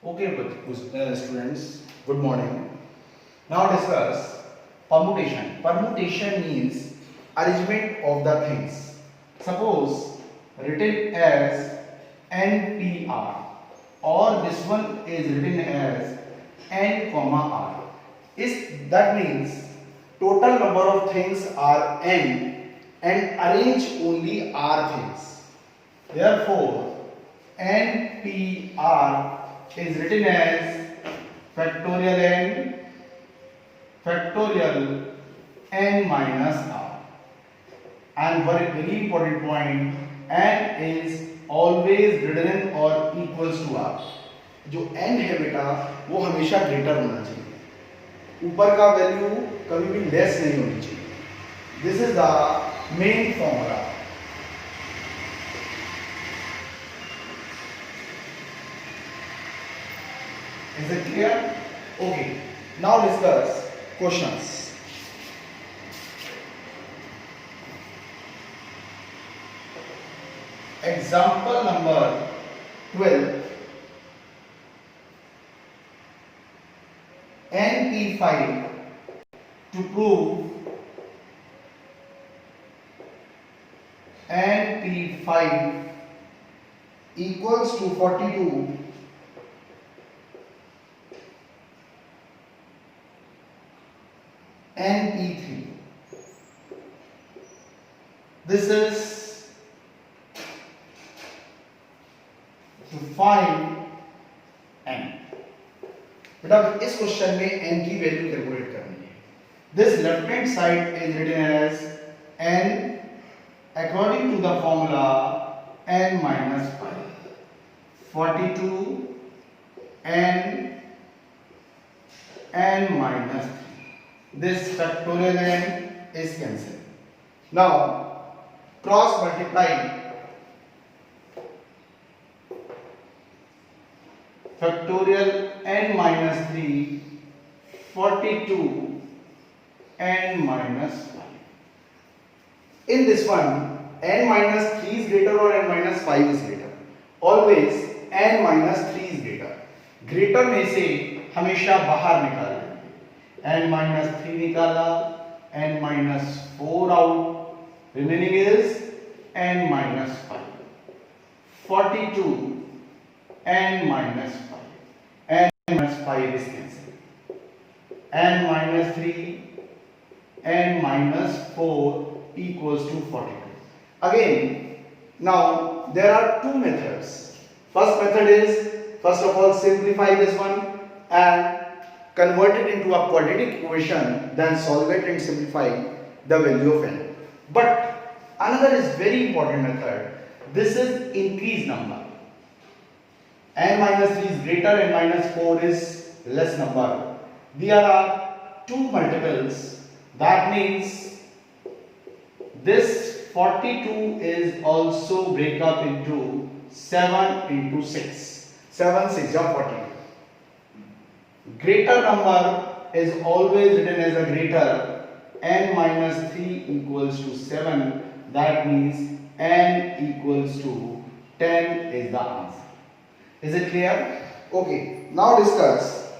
Okay, students, good morning. Now discuss permutation. Permutation means arrangement of the things. Suppose written as NPR or this one is written as N comma R. That means total number of things are N and arrange only R things. Therefore, NPR is written as factorial N factorial N minus R. And very important point, N is always greater than or equals to R. जो N है बेटा वो हमेशा greater होना चाहिए, ऊपर का value कभी भी लेस नहीं होनी चाहिए. This is the main formula. Is it clear? Okay. Now discuss questions. Example number 12. NP5 to prove NP5 equals to 42 NP3. This is to find n. बेटा इस क्वेश्चन में n की वैल्यू कैलकुलेट करनी है. This left hand side is written as n according to the formula n minus 5. 42 n minus 3. This factorial n is cancelled. Now cross multiply factorial n minus 3 42 n minus 5. In this one n minus 3 is greater or n minus 5 is greater. Always n minus 3 is greater. Greater में से हमेशा बाहर निकालना. n minus 3 निकाला, n minus 4 out, remaining is n minus 5. 42 n minus 5. n minus 5 is cancelled. n minus 3 n minus 4 equals to 42. Again, now there are two methods. First method is, first of all, simplify this one and convert it into a quadratic equation, then solve it and simplify the value of n. But another is very important method. This is increased number. n minus 3 is greater, n minus 4 is less number. There are two multiples. That means this 42 is also break up into 7 into 6. 7 6 are 42. Greater number is always written as a greater. N minus 3 equals to 7. That means n equals to 10 is the answer. Is it clear? Okay. Now discuss.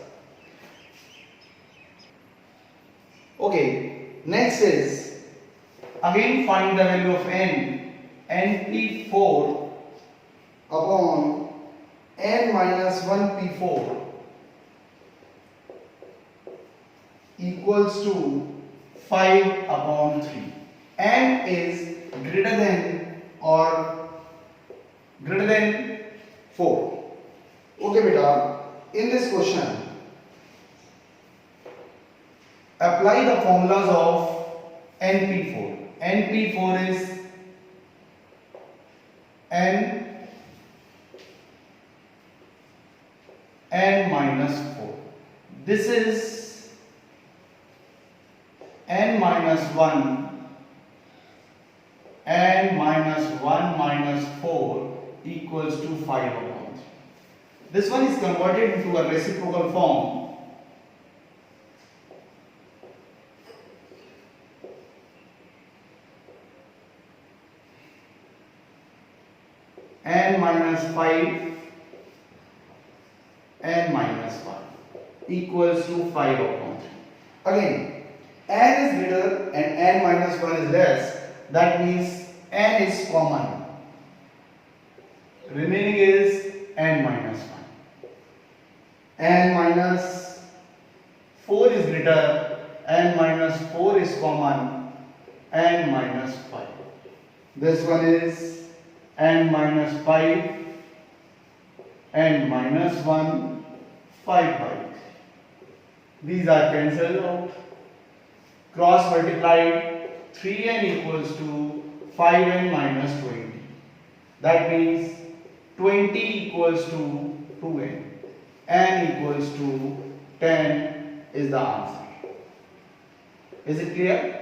Okay. Next is again find the value of n. NP4 upon n minus 1 P4 equals to 5 upon 3. n is greater than or greater than 4. Okay beta, in this question apply the formulas of NP4. NP4 is n minus 4. This is n minus 1 n minus 1 minus 4 equals to 5 upon 3. This one is converted into a reciprocal form. n minus 5 n minus 1 equals to 5 upon 3. Again, n is greater and n minus 1 is less. That means n is common. Remaining is n minus 1. N minus 4 is greater, n minus 4 is common, n minus 5. This one is n minus 5, n minus 1, 5 by 3. These are cancelled out. Cross multiplied, 3n equals to 5n minus 20. That means 20 equals to 2n. N equals to 10 is the answer. Is it clear?